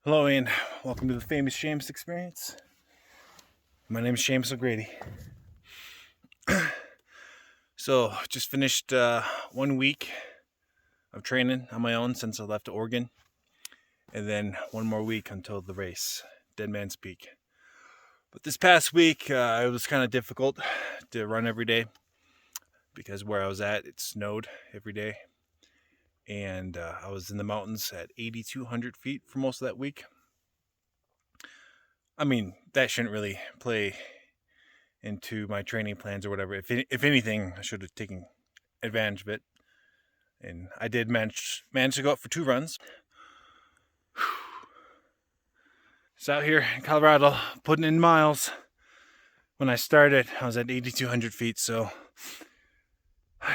Hello and welcome to the famous Shamus experience. My name is Shamus O'Grady. So, just finished 1 week of training on my own since I left Oregon. And then 1 more week until the race, Deadman's Peak. But this past week, it was kind of difficult to run every day because where I was at, it snowed every day. And I was in the mountains at 8,200 feet for most of that week. I mean, that shouldn't really play into my training plans or whatever. If anything, I should have taken advantage of it. And I did manage to go out for 2 runs. So out here in Colorado, putting in miles. When I started, I was at 8,200 feet, so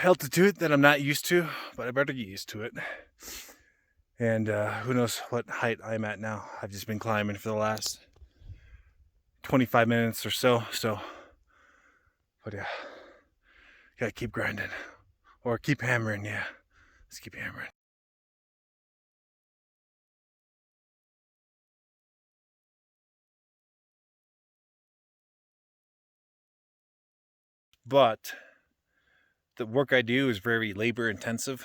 altitude that I'm not used to, but I better get used to it. And who knows what height I'm at now. I've just been climbing for the last 25 minutes or so. But yeah, gotta keep grinding. Or keep hammering, yeah. Let's keep hammering. But the work I do is very labor intensive,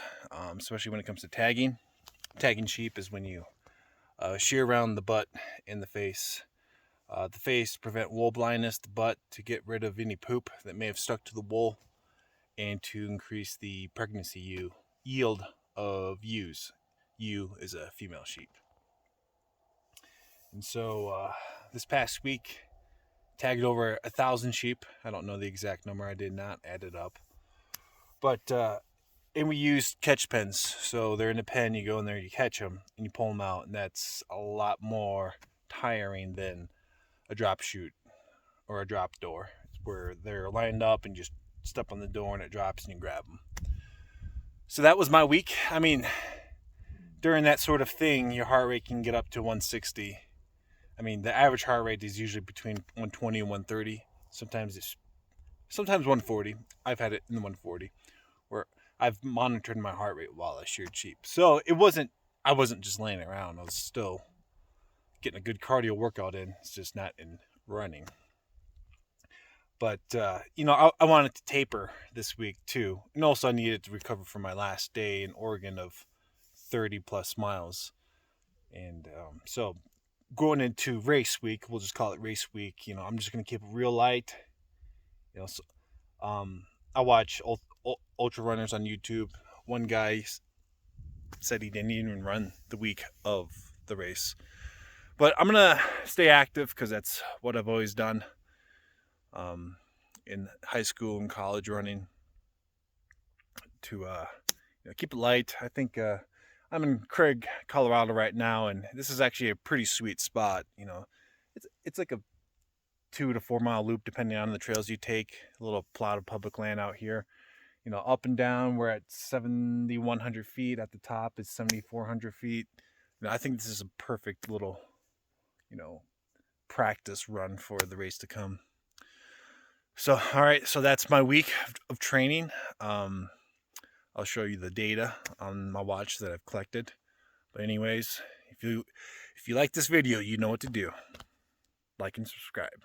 especially when it comes to tagging. Tagging sheep is when you shear around the butt and the face. The face to prevent wool blindness, the butt to get rid of any poop that may have stuck to the wool, and to increase the pregnancy yield of ewes. Ewe is a female sheep. And so this past week, tagged over 1,000 sheep. I don't know the exact number. I did not add it up. But and we used catch pens. So they're in a pen. You go in there, you catch them, and you pull them out. And that's a lot more tiring than a drop chute or a drop door, where they're lined up and just step on the door and it drops and you grab them. So that was my week. I mean, during that sort of thing, your heart rate can get up to 160. I mean, the average heart rate is usually between 120 and 130. Sometimes 140. I've had it in the 140, where I've monitored my heart rate while I sheared sheep. So I wasn't just laying around. I was still getting a good cardio workout in. It's just not in running. But I wanted to taper this week too, and also I needed to recover from my last day in Oregon of 30 plus miles. And so going into race week, we'll just call it race week. I'm just gonna keep it real light. So, I watch ultra runners on YouTube. One guy said he didn't even run the week of the race, but I'm gonna stay active because that's what I've always done. In high school and college running, to keep it light. I think I'm in Craig, Colorado right now, and this is actually a pretty sweet spot. It's like a 2 to 4 mile loop depending on the trails you take. A little plot of public land out here. Up and down, we're at 7,100 feet. At the top is 7,400 feet. I think this is a perfect little practice run for the race to come. So, all right, so that's my week of training. I'll show you the data on my watch that I've collected. But anyways, if you like this video, you know what to do. Like and subscribe.